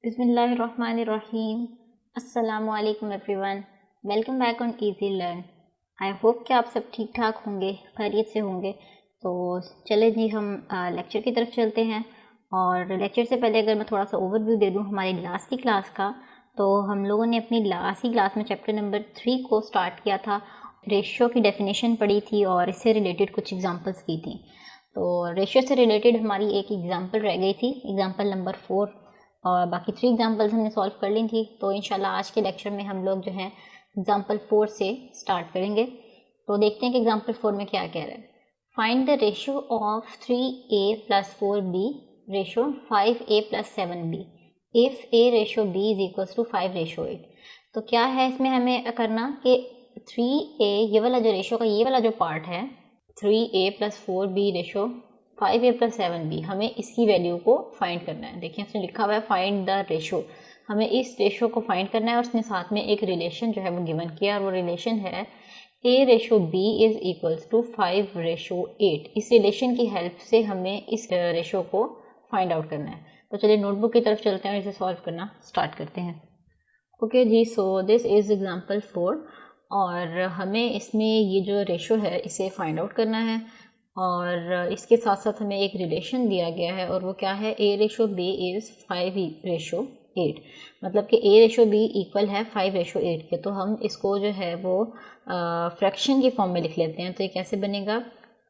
बिस्मिल्लाहिर्रहमानिर्रहीम। अस्सलामु अलैकुम everyone, welcome back on easy learn. I hope कि आप सब ठीक ठाक होंगे, खैरियत से होंगे। तो चले जी हम लेक्चर की तरफ चलते हैं। और लेक्चर से पहले अगर मैं थोड़ा सा ओवरव्यू दे दूं हमारी लास्ट की क्लास का, तो हम लोगों ने अपनी लास्ट की क्लास में चैप्टर नंबर 3 को स्टार्ट किया था। रेशियो की डेफिनेशन पढ़ी थी और इससे रिलेटेड कुछ एग्जांपल्स की थी। तो रेशियो से रिलेटेड हमारी एक एग्जांपल रह गई थी, एग्जांपल नंबर 4, और बाकी 3 एग्जांपल्स हमने सॉल्व कर ली थी। तो इंशाल्लाह आज के लेक्चर में हम लोग जो है एग्जांपल 4 से स्टार्ट करेंगे। तो देखते हैं कि एग्जांपल 4 में क्या कह रहा है। Find the ratio of 3a + 4b ratio 5a + 7b if a ratio b is equals to 5 ratio 8। तो क्या है इसमें हमें करना कि 3a ये वाला जो रेशियो का ये वाला जो पार्ट है 3a + 4b ratio 5a + 7b, हमें इसकी वैल्यू को फाइंड करना है। देखिए इसमें लिखा हुआ है फाइंड द रेशियो, हमें इस रेशियो को फाइंड करना है। और उसने साथ में एक रिलेशन जो है वो गिवन किया, और वो रिलेशन है a ratio b is equals to 5 ratio 8। इस रिलेशन की हेल्प से हमें इस रेशियो को फाइंड आउट करना है। तो चलिए नोटबुक की तरफ चलते हैं और इसे सॉल्व करना स्टार्ट करते हैं। ओके जी, सो दिस इज एग्जाम्पल 4 और हमें इसमें ये जो रेशियो है इसे फाइंड आउट करना है। और इसके साथ साथ हमें एक रिलेशन दिया गया है, और वो क्या है, a ratio b is 5 ratio 8। मतलब कि a रेशियो b इक्वल है 5 रेशियो 8 के। तो हम इसको जो है वो फ्रैक्शन की फॉर्म में लिख लेते हैं। तो ये कैसे बनेगा,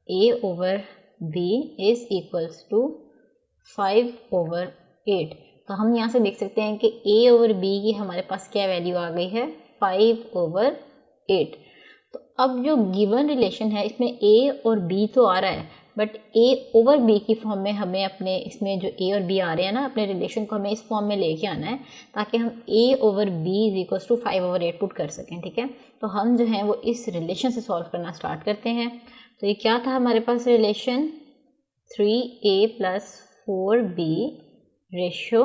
a/b इज़ इक्वल्स टू 5/8। तो हम यहाँ से देख सकते हैं कि a/b की हमारे पास क्या वैल्यू आ गई है, 5/8। तो अब जो गिवन रिलेशन है इसमें a और b तो आ रहा है, बट a/b की फॉर्म में हमें अपने इसमें जो a और b आ रहे हैं ना, अपने रिलेशन को हमें इस फॉर्म में लेके आना है ताकि हम a/b is equals to 5/8 put कर सकें। ठीक है, तो हम जो है वो इस रिलेशन से सॉल्व करना स्टार्ट करते हैं। तो ये क्या था हमारे पास relation, 3a + 4b ratio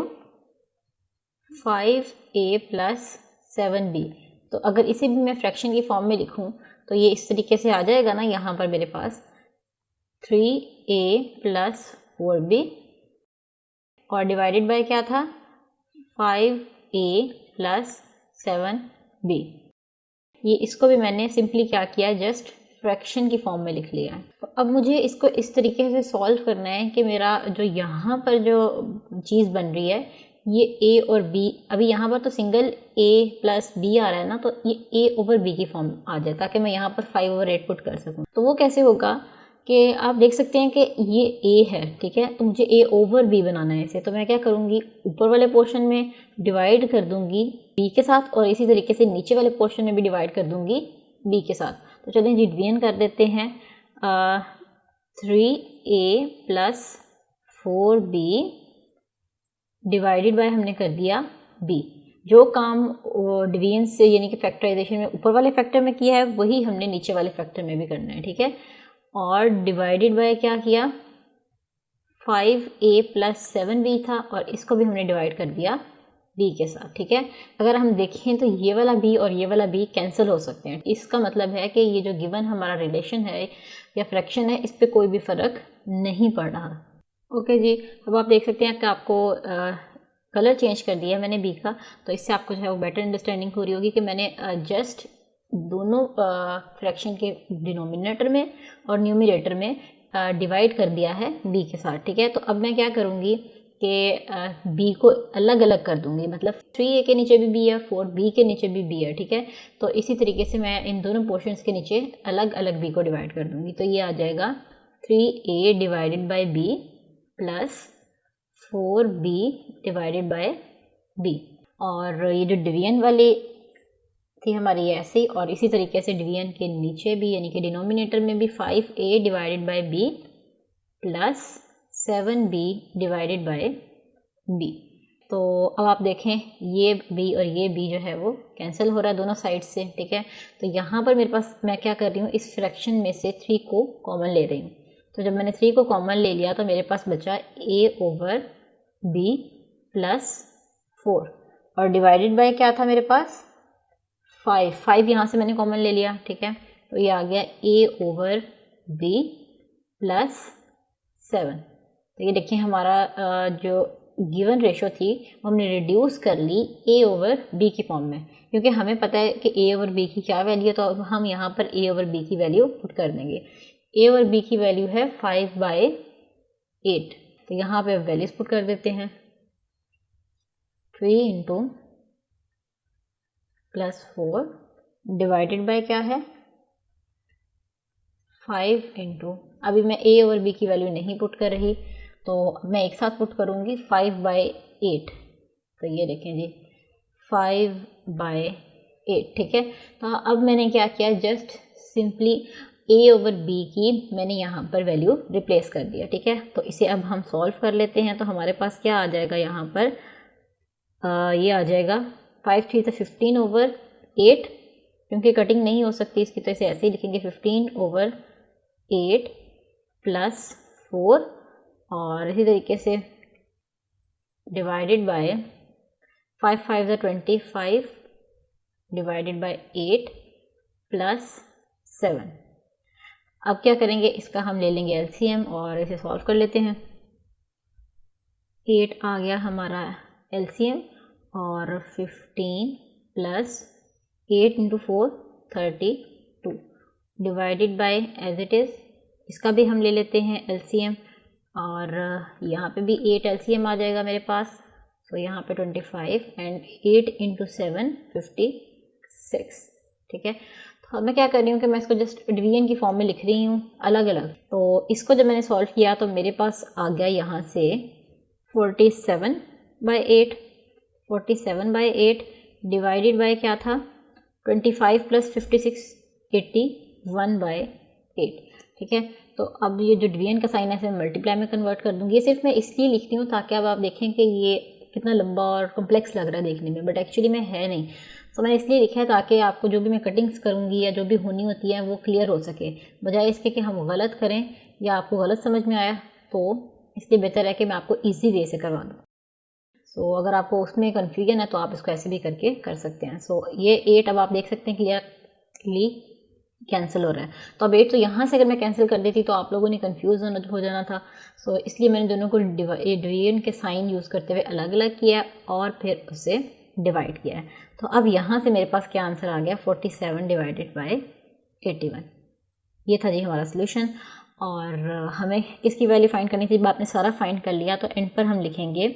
5a + 7b। तो अगर इसे भी मैं फ्रैक्शन की फॉर्म में लिखूं तो ये इस तरीके से आ जाएगा ना, यहाँ पर मेरे पास 3a + 4b और डिवाइडेड बाय क्या था, 5a + 7b। ये इसको भी मैंने सिंपली क्या किया, जस्ट फ्रैक्शन की फॉर्म में लिख लिया है। तो अब मुझे इसको इस तरीके से सॉल्व करना है कि मेरा जो यहाँ पर जो चीज़ बन रही है ये a और b, अभी यहाँ पर तो सिंगल a + b आ रहा है ना, तो ये a/b की फॉर्म आ जाए ताकि मैं यहाँ पर 5/8 पुट कर सकूँ। तो वो कैसे होगा कि आप देख सकते हैं कि ये a है, ठीक है, तो मुझे a/b बनाना है इसे। तो मैं क्या करूँगी, ऊपर वाले पोर्शन में डिवाइड कर दूँगी b के साथ, और इसी तरीके से नीचे वाले पोर्शन में भी डिवाइड कर दूँगी b के साथ। तो चलिए जी डिवीजन कर देते हैं। 3a + 4b डिवाइडेड बाय हमने कर दिया b। जो काम डिवीजन से यानी कि फैक्टराइजेशन में ऊपर वाले फैक्टर में किया है वही हमने नीचे वाले फैक्टर में भी करना है। ठीक है, और डिवाइडेड बाय क्या किया, 5a + 7b था, और इसको भी हमने डिवाइड कर दिया b के साथ। ठीक है, अगर हम देखें तो ये वाला b और ये वाला b कैंसिल हो सकते हैं। इसका मतलब है कि ये जो गिवन हमारा रिलेशन है या फ्रैक्शन है इस पर कोई भी फ़र्क नहीं पड़ रहा। ओके जी, अब आप देख सकते हैं कि आपको कलर चेंज कर दिया है मैंने b का, तो इससे आपको जो है वो बेटर अंडरस्टैंडिंग हो रही होगी कि मैंने जस्ट दोनों फ्रैक्शन के डिनोमिनेटर में और न्यूमरेटर में डिवाइड कर दिया है b के साथ। ठीक है, तो अब मैं क्या करूँगी कि b को अलग अलग कर दूँगी, मतलब 3a के नीचे भी b है, 4b के नीचे भी b है। ठीक है, तो इसी तरीके से मैं इन दोनों पोर्शंस के नीचे अलग अलग b को डिवाइड कर दूँगी। तो ये आ जाएगा 3a divided by b + 4b divided by b। और ये जो डिवीजन वाली थी हमारी ऐसे ही, और इसी तरीके से डिवीजन के नीचे भी यानी कि डिनोमिनेटर में भी 5a divided by b + 7b divided by b। तो अब आप देखें ये b और ये b जो है वो कैंसिल हो रहा है दोनों साइड से। ठीक है, तो यहाँ पर मेरे पास मैं क्या कर रही हूँ, इस फ्रैक्शन में से 3 को कॉमन ले रही हूँ। तो जब मैंने 3 को कॉमन ले लिया तो मेरे पास बचा a/b + 4, और डिवाइडेड बाय क्या था मेरे पास, 5 यहाँ से मैंने कॉमन ले लिया। ठीक है, तो ये आ गया a/b + 7। तो ये देखिए हमारा जो गिवन रेशो थी वो हमने रिड्यूस कर ली ए ओवर बी की फॉर्म में, क्योंकि हमें पता है कि ए ओवर बी की क्या वैल्यू है, तो अब हम यहाँ पर ए ओवर बी की वैल्यू पुट कर देंगे। ए ओवर बी की वैल्यू है 5/8, तो यहाँ पे वैल्यूज पुट कर देते हैं। 3 इंटू +4 डिवाइडेड बाय क्या है 5 इंटू, अभी मैं ए ओवर बी की वैल्यू नहीं पुट कर रही तो मैं एक साथ पुट करूँगी 5/8, तो ये देखें जी 5/8, ठीक है। तो अब मैंने क्या किया, जस्ट सिंपली ए ओवर बी की मैंने यहाँ पर वैल्यू रिप्लेस कर दिया, ठीक है। तो इसे अब हम सॉल्व कर लेते हैं। तो हमारे पास क्या आ जाएगा यहाँ पर, ये आ जाएगा 5 3 तो 15/8, क्योंकि कटिंग नहीं हो सकती इसकी, तो इसे ऐसे ही लिखेंगे 15/8 +4, और इसी तरीके से डिवाइडेड बाय 5 5 = 25 डिवाइडेड बाय 8 +7। अब क्या करेंगे, इसका हम ले लेंगे एलसीएम और इसे सॉल्व कर लेते हैं। 8 आ गया हमारा एलसीएम, और 15 + 8 × 4 32 divided by as it is, इसका भी हम ले लेते हैं एलसीएम, और यहाँ पे भी 8 एलसीएम आ जाएगा मेरे पास। तो यहाँ पे 25 एंड 8 × 7 56, ठीक है। तो अब मैं क्या कर रही हूँ कि मैं इसको जस्ट डिवीजन की फॉर्म में लिख रही हूँ अलग अलग। तो इसको जब मैंने सॉल्व किया तो मेरे पास आ गया यहाँ से 47/8, 47/8 डिवाइडेड बाय क्या था 25 + 56 81/8, ठीक है। तो अब ये जो डिवीजन का साइन है इसे मल्टीप्लाई में कन्वर्ट कर दूँगी। ये सिर्फ मैं इसलिए लिखती हूँ ताकि अब आप देखें कि ये कितना लंबा और कॉम्प्लेक्स लग रहा है देखने में, बट एक्चुअली में है नहीं। तो मैंने इसलिए लिखा है ताकि आपको जो भी मैं कटिंग्स करूँगी या जो भी होनी होती है वो क्लियर हो सके, बजाय इसके कि हम गलत करें या आपको गलत समझ में आया, तो इसलिए बेहतर है कि मैं आपको ईजी वे से करवा दूँ। सो अगर आपको उसमें कन्फ्यूजन है तो आप इसको ऐसे भी करके कर सकते हैं। सो ये 8 अब आप देख सकते हैं क्लियरली कैंसिल हो रहा है। तो अब 8 तो यहाँ से अगर मैं कैंसिल कर देती तो आप लोगों ने कन्फ्यूज हो जाना था। सो इसलिए मैंने दोनों को डिवीजन के साइन यूज़ करते हुए अलग अलग किया और फिर उसे डिवाइड किया है। तो अब यहाँ से मेरे पास क्या आंसर आ गया 47 डिवाइडेड बाय 81। ये था जी हमारा सोल्यूशन। और हमें किसकी वैल्यू फाइंड करनी थी, आपने सारा फाइंड कर लिया। तो एंड पर हम लिखेंगे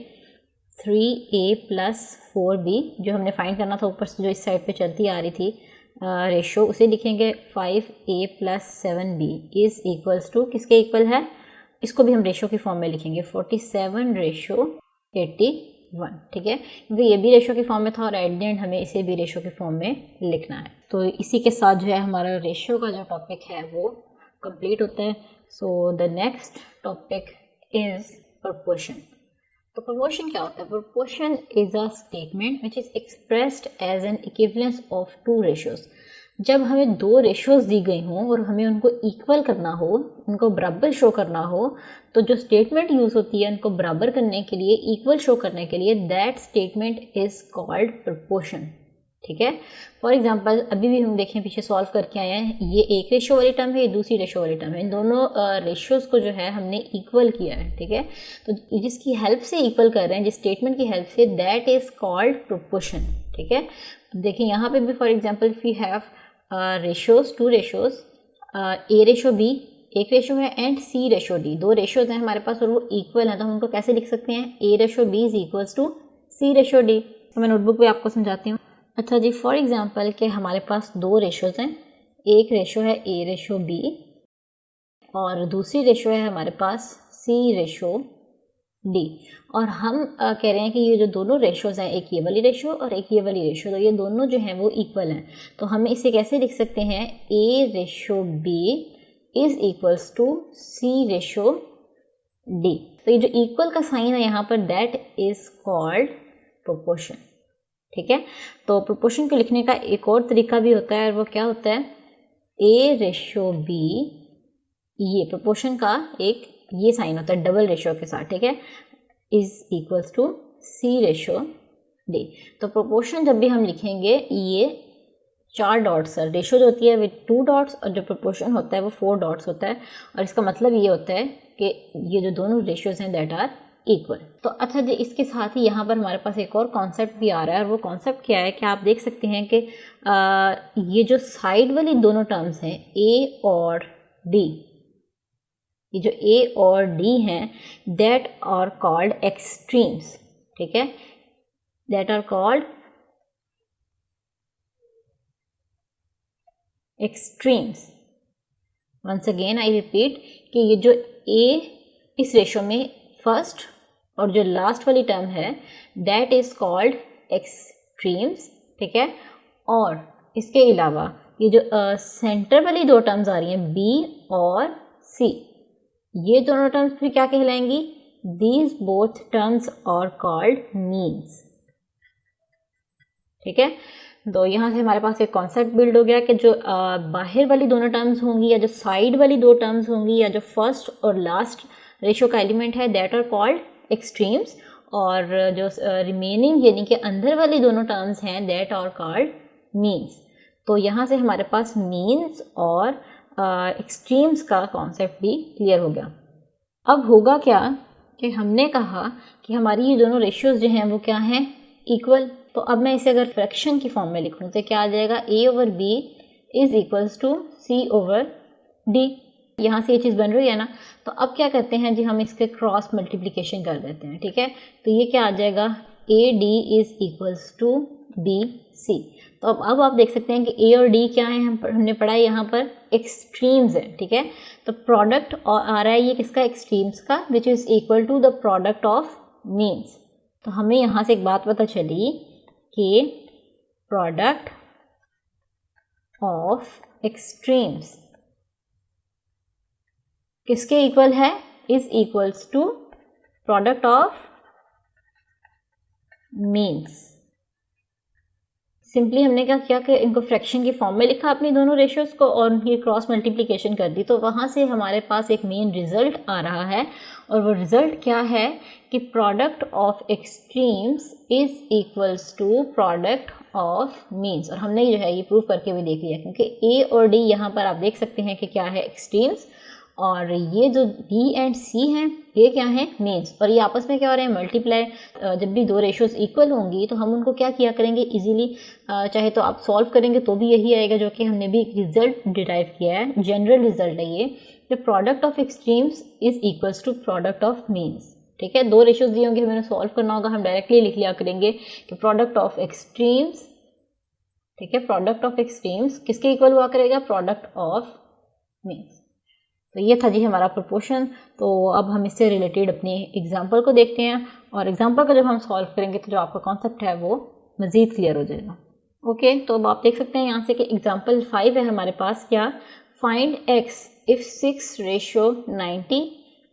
3a + 4b, जो हमने फाइंड करना था ऊपर से जो इस साइड पे चलती आ रही थी रेशो, उसे लिखेंगे 5a + 7b is equals to, किसके इक्वल है, इसको भी हम रेशो की फॉर्म में लिखेंगे 47/81, ठीक है, क्योंकि ये भी रेशो की फॉर्म में था और एट द एंड हमें इसे भी रेशो की फॉर्म में लिखना है। तो इसी के साथ जो है हमारा रेशो का जो टॉपिक है वो कंप्लीट होता है। So the next topic is proportion. तो प्रोपोर्शन क्या होता है? Proportion is a statement which is expressed as an equivalence of two ratios. जब हमें दो रेशियोज दी गई हों और हमें उनको इक्वल करना हो, उनको बराबर शो करना हो, तो जो स्टेटमेंट यूज़ होती है उनको बराबर करने के लिए, इक्वल शो करने के लिए, that statement is called proportion, ठीक है। फॉर एग्जाम्पल अभी भी हम देखें पीछे सॉल्व करके आए हैं, ये एक रेशियो वाली टर्म है, ये दूसरी रेशियो वाली टर्म है, इन दोनों रेशियोज़ को जो है हमने इक्वल किया है, ठीक है। तो जिसकी हेल्प से इक्वल कर रहे हैं, जिस स्टेटमेंट की हेल्प से, दैट इज कॉल्ड प्रोपोर्शन, ठीक है। देखिए यहाँ पे भी for example we have ratios, two ratios, A ratio B एक रेशो है एंड सी रेशो डी, दो रेशियोज हैं हमारे पास और वो इक्वल हैं, तो हम उनको कैसे लिख सकते हैं, A ratio B is equals to C ratio D. तो मैं नोटबुक पे आपको समझाती हूँ। अच्छा जी, फॉर एग्जांपल कि हमारे पास दो रेशोज़ हैं, एक रेशो है ए रेशो बी और दूसरी रेशो है हमारे पास सी रेशो डी, और हम कह रहे हैं कि ये जो दोनों रेशोज़ हैं, एक ये वाली रेशो और एक ये वाली रेशो, तो ये दोनों जो हैं वो इक्वल हैं। तो हम इसे कैसे लिख सकते हैं, A ratio B is equals to C ratio D. तो ये जो इक्वल का साइन है यहाँ पर, दैट इज़ कॉल्ड प्रोपोर्शन, ठीक है। तो प्रोपोर्शन को लिखने का एक और तरीका भी होता है और वो क्या होता है, ए रेशो बी, ये प्रोपोर्शन का एक ये साइन होता है डबल रेशो के साथ, ठीक है, is equals to C ratio D. तो प्रोपोर्शन जब भी हम लिखेंगे, ये 4 डॉट्स है, रेशो जो होती है विद 2 डॉट्स और जो प्रोपोर्शन होता है वो 4 डॉट्स होता है, और इसका मतलब ये होता है कि ये जो दोनों रेशियोज हैं दैट आर इक्वल। तो अच्छा जी, इसके साथ ही यहाँ पर हमारे पास एक और कॉन्सेप्ट भी आ रहा है, और वो कॉन्सेप्ट क्या है कि आप देख सकते हैं कि ये जो साइड वाली दोनों टर्म्स हैं ए और डी, ये जो ए और डी हैं, दैट आर कॉल्ड एक्सट्रीम्स। ठीक है, that are called extremes. Once again I repeat कि ये जो ए इस रेशो में फर्स्ट और जो लास्ट वाली टर्म है दैट इज कॉल्ड एक्सट्रीम्स। ठीक है, और इसके अलावा ये जो सेंटर वाली दो टर्म्स आ रही हैं बी और सी, ये दोनों टर्म्स भी क्या कहलाएंगी? These both terms are called means. ठीक है, तो यहाँ से हमारे पास एक कॉन्सेप्ट बिल्ड हो गया कि जो बाहर वाली दोनों टर्म्स होंगी या जो साइड वाली दो टर्म्स होंगी या जो फर्स्ट और लास्ट रेशो का एलिमेंट है दैट आर कॉल्ड एक्सट्रीम्स, और जो रिमेनिंग यानी कि अंदर वाली दोनों टर्म्स हैं दैट आर कॉल्ड मीन्स। तो यहाँ से हमारे पास मीन्स और एक्सट्रीम्स का कॉन्सेप्ट भी क्लियर हो गया। अब होगा क्या कि हमने कहा कि हमारी ये दोनों रेशियोज जो हैं वो क्या हैं? इक्वल। तो अब मैं इसे अगर फ्रैक्शन की फॉर्म में लिखूँ तो क्या आ जाएगा? A over B is equals to C over D. यहाँ से ये चीज़ बन रही है ना। तो अब क्या करते हैं जी, हम इसके क्रॉस मल्टीप्लिकेशन कर देते हैं। ठीक है, तो ये क्या आ जाएगा? A D is equals to B C. तो अब आप देख सकते हैं कि ए और डी क्या है, हमने पढ़ा है यहाँ पर एक्सट्रीम्स है। ठीक है, तो प्रोडक्ट आ रहा है ये किसका? एक्सट्रीम्स का, which is equal to the product of means. तो हमें यहाँ से एक बात पता चली कि प्रोडक्ट ऑफ एक्सट्रीम्स किसके इक्वल है? Is equals to product of means. Simply हमने क्या किया कि इनको फ्रैक्शन की फॉर्म में लिखा अपनी दोनों रेशियोज को और उनकी क्रॉस मल्टीप्लिकेशन कर दी। तो वहाँ से हमारे पास एक मेन रिजल्ट आ रहा है, और वो रिजल्ट क्या है कि product of extremes is equals to product of means. और हमने जो है ये प्रूव करके भी देख लिया, क्योंकि ए और डी यहाँ पर आप देख सकते हैं कि क्या है? एक्सट्रीम्स, और ये जो बी एंड सी हैं ये क्या है? मीन्स। और ये आपस में क्या हो रहे हैं? मल्टीप्लाई। जब भी दो रेशियोज इक्वल होंगी तो हम उनको क्या किया करेंगे? इजीली चाहे तो आप सॉल्व करेंगे तो भी यही आएगा जो कि हमने भी रिजल्ट डिराइव किया है, जनरल रिजल्ट है ये, कि product of extremes is equals to product of means. ठीक है, दो रेशियोज दिए होंगे, हमें सॉल्व करना होगा, हम डायरेक्टली लिख लिया करेंगे कि प्रोडक्ट ऑफ एक्सट्रीम्स, ठीक है, प्रोडक्ट ऑफ एक्सट्रीम्स किसके इक्वल हुआ करेगा? Product of means. तो ये था जी हमारा प्रोपोर्शन। तो अब हम इससे रिलेटेड अपनी एग्जांपल को देखते हैं, और एग्जांपल को जब हम सॉल्व करेंगे तो जो आपका कॉन्सेप्ट है वो मज़ीद क्लियर हो जाएगा। ओके, तो अब आप देख सकते हैं यहाँ से कि एग्जांपल 5 है हमारे पास। क्या? Find x if 6:90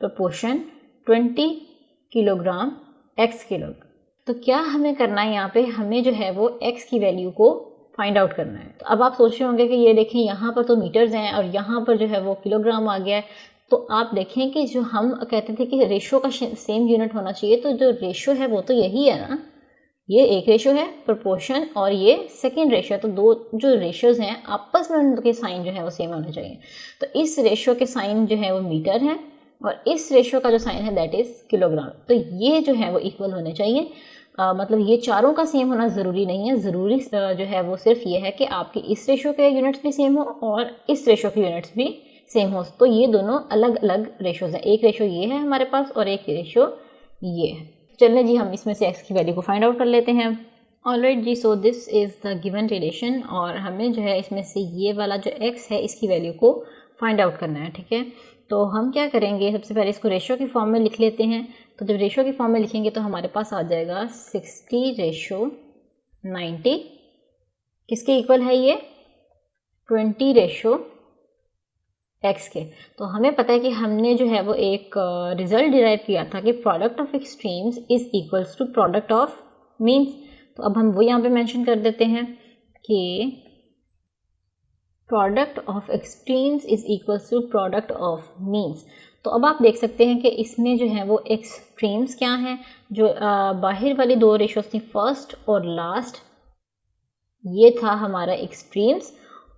proportion 20 kilogram x kilogram. तो क्या हमें करना है? यहाँ पे हमें जो है वो x की वैल्यू को फाइंड आउट करना है। तो अब आप सोच रहे होंगे कि ये देखें यहाँ पर तो मीटर्स हैं और यहाँ पर जो है वो किलोग्राम आ गया है। तो आप देखें कि जो हम कहते थे कि रेशो का सेम यूनिट होना चाहिए, तो जो रेशो है वो तो यही है ना, ये एक रेशो है प्रोपोर्शन और ये सेकेंड रेशो है। तो दो जो रेशियोज हैं आपस में उनके साइन जो है वो सेम होने चाहिए। तो इस रेशो के साइन जो है वो मीटर है और इस रेशो का जो साइन है दैट इज़ किलोग्राम। तो ये जो है वो इक्वल होने चाहिए। मतलब ये चारों का सेम होना ज़रूरी नहीं है, ज़रूरी जो है वो सिर्फ ये है कि आपकी इस रेशो के यूनिट्स भी सेम हो और इस रेशो के यूनिट्स भी सेम हो। तो ये दोनों अलग अलग रेशोज़ हैं, एक रेशो ये है हमारे पास और एक रेशो ये है। चलिए जी हम इसमें से x की वैल्यू को फाइंड आउट कर लेते हैं। ऑलराइट जी, so this is the given relation और हमें जो है इसमें से ये वाला जो x है इसकी वैल्यू को फाइंड आउट करना है। ठीक है, तो हम क्या करेंगे, सबसे पहले इसको रेशो की फॉर्म में लिख लेते हैं। तो जब रेशो की फॉर्म में लिखेंगे तो हमारे पास आ जाएगा 60:90 किसके इक्वल है? ये 20:x के। तो हमें पता है कि हमने जो है वो एक रिजल्ट डिराइव किया था कि product of extremes is equals to product of means. तो अब हम वो यहाँ पे मेंशन कर देते हैं कि product of extremes is equals to product of means. तो अब आप देख सकते हैं कि इसमें जो है वो एक्सट्रीम्स क्या हैं, जो बाहर वाली दो रेशोज थी फर्स्ट और लास्ट, ये था हमारा एक्सट्रीम्स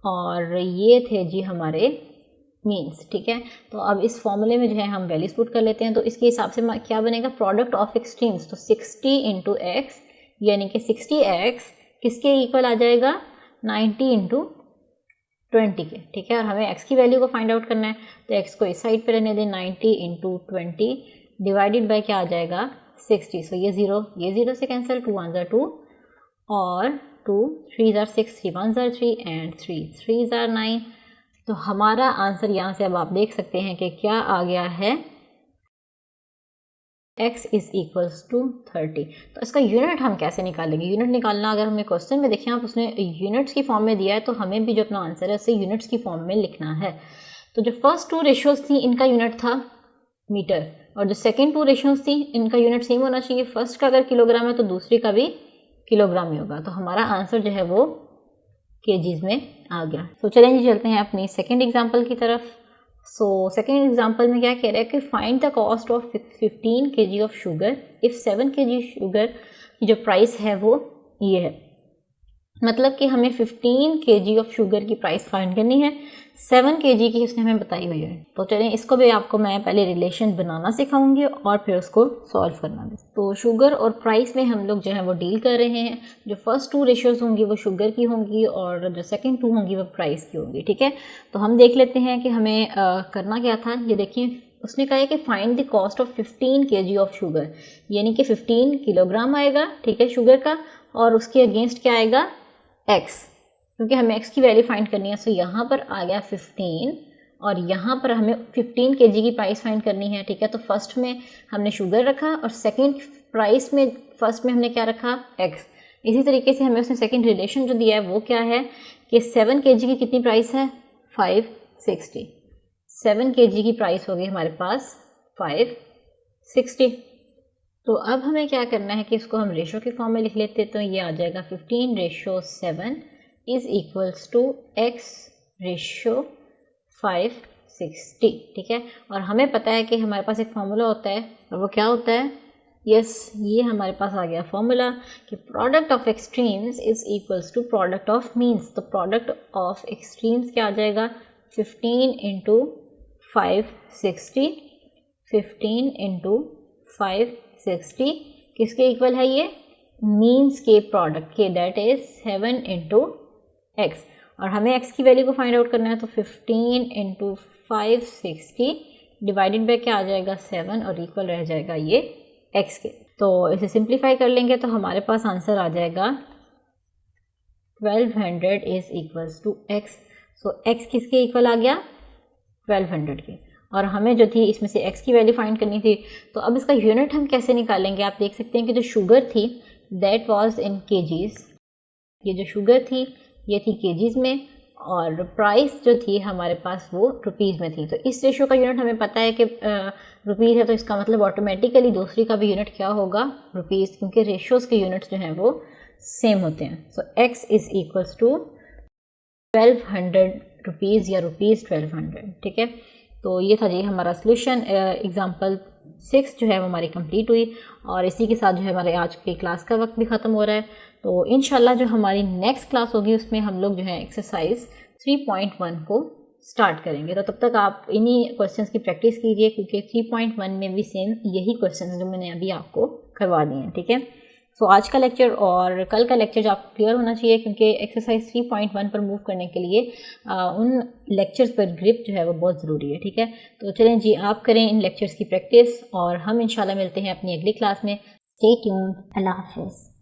और ये थे जी हमारे मीन्स, ठीक है। तो अब इस फॉर्मूले में जो है हम वैल्यूज पुट कर लेते हैं। तो इसके हिसाब से क्या बनेगा, प्रोडक्ट ऑफ एक्सट्रीम्स, तो 60 इंटू एक्स यानी कि 60x किसके इक्वल आ जाएगा, 90 इंटू 20 के, ठीक है। और हमें x की वैल्यू को फाइंड आउट करना है, तो x को इस साइड पे रहने दें, 90 इंटू 20 डिवाइडेड बाई क्या आ जाएगा, 60। सो ये ज़ीरो से कैंसिल, 2 1 ज़ा 2 और 2 3 ज़ा 6, 3 1 ज़ा 3 एंड 3 3 ज़ा 9। तो हमारा आंसर यहाँ से अब आप देख सकते हैं कि क्या आ गया है, x इज इक्वल्स टू 30। तो इसका यूनिट हम कैसे निकालेंगे, यूनिट निकालना अगर हमें क्वेश्चन में देखें आप, उसने यूनिट्स की फॉर्म में दिया है, तो हमें भी जो अपना आंसर है उसे यूनिट्स की फॉर्म में लिखना है। तो जो फर्स्ट 2 रेशियोज थी इनका यूनिट था मीटर, और जो सेकेंड 2 रेशियोज थी इनका यूनिट सेम होना चाहिए। फर्स्ट का अगर किलोग्राम है तो दूसरी का भी किलोग्राम ही होगा। तो हमारा आंसर जो है वो केजीज में आ गया। तो चलें जी, चलते हैं अपनी सेकेंड एग्जाम्पल की तरफ। सो सेकेंड एग्जाम्पल में क्या कह रहा है कि find the cost of 15 kg of sugar if 7 kg sugar की जो प्राइस है वो ये है। मतलब कि हमें 15 kg ऑफ शुगर की प्राइस फाइंड करनी है, 7 kg की उसने हमें बताई हुई है। तो चलें, इसको भी आपको मैं पहले रिलेशन बनाना सिखाऊंगी और फिर उसको सॉल्व करना भी। तो शुगर और प्राइस में हम लोग जो है वो डील कर रहे हैं। जो फर्स्ट 2 रेशियोज होंगी वो शुगर की होंगी और जो सेकंड 2 होंगी वो प्राइस की होंगी, ठीक है। तो हम देख लेते हैं कि हमें करना क्या था। ये देखिए, उसने कहा है कि find the cost of 15 kg of sugar, यानी कि 15 किलोग्राम आएगा, ठीक है, शुगर का, और उसके अगेंस्ट क्या आएगा, x, क्योंकि हमें x की वैल्यू फाइंड करनी है। सो यहाँ पर आ गया 15 और यहाँ पर हमें 15 kg की प्राइस फाइंड करनी है, ठीक है। तो फर्स्ट में हमने शुगर रखा और सेकंड प्राइस में फर्स्ट में हमने क्या रखा, x। इसी तरीके से हमें उसने सेकंड रिलेशन जो दिया है वो क्या है कि 7 kg की कितनी प्राइस है, 560। 7 kg की प्राइस होगी हमारे पास 560। तो अब हमें क्या करना है कि इसको हम रेशो के फॉर्म में लिख लेते हैं। तो ये आ जाएगा 15/7 is equals to x ratio 560, ठीक है। और हमें पता है कि हमारे पास एक फार्मूला होता है, और वो क्या होता है, ये हमारे पास आ गया फार्मूला कि product of extremes is equals to product of means. तो प्रोडक्ट ऑफ एक्सट्रीम्स क्या आ जाएगा, 15 इंटू 560, 15 इंटू 560 किसके इक्वल है, ये मीन्स के प्रोडक्ट के, दैट इज 7 इंटू एक्स। और हमें x की वैल्यू को फाइंड आउट करना है। तो 15 इंटू 560 डिवाइडेड बाई क्या आ जाएगा, 7, और इक्वल रह जाएगा ये x के। तो इसे सिंप्लीफाई कर लेंगे तो हमारे पास आंसर आ जाएगा 1200 इज इक्वल्स टू x। सो x किसके इक्वल आ गया, 1200 के। और हमें जो थी इसमें से x की वैल्यू फाइंड करनी थी। तो अब इसका यूनिट हम कैसे निकालेंगे, आप देख सकते हैं कि जो शुगर थी दैट वाज इन केजीज, ये जो शुगर थी ये थी केजीज में, और प्राइस जो थी हमारे पास वो रुपीज़ में थी। तो इस रेशो का यूनिट हमें पता है कि रुपीज़ है, तो इसका मतलब ऑटोमेटिकली दूसरी का भी यूनिट क्या होगा, रुपीज़, क्योंकि रेशोज़ के यूनिट्स जो हैं वो सेम होते हैं। So x is equals to 1200 rupees या रुपीज़ 1200, ठीक है। तो ये था जी हमारा सोल्यूशन। एग्जाम्पल 6 जो है वो हमारी कंप्लीट हुई, और इसी के साथ जो है हमारे आज की क्लास का वक्त भी ख़त्म हो रहा है। तो इंशाल्लाह जो हमारी नेक्स्ट क्लास होगी उसमें हम लोग जो है एक्सरसाइज 3.1 को स्टार्ट करेंगे। तो तब तक आप इन्हीं क्वेश्चंस की प्रैक्टिस कीजिए, क्योंकि 3.1 में भी सेम यही क्वेश्चंस जो मैंने अभी आपको करवा दिए हैं, ठीक है। सो आज का लेक्चर और कल का लेक्चर जो आपको क्लियर होना चाहिए, क्योंकि एक्सरसाइज 3.1 पर मूव करने के लिए उन लेक्चर्स पर ग्रिप जो है वो बहुत ज़रूरी है, ठीक है। तो चलें जी, आप करें इन लेक्चर्स की प्रैक्टिस, और हम इंशाल्लाह मिलते हैं अपनी अगली क्लास में। स्टे ट्यून्ड, अल्लाह हाफ़िज़।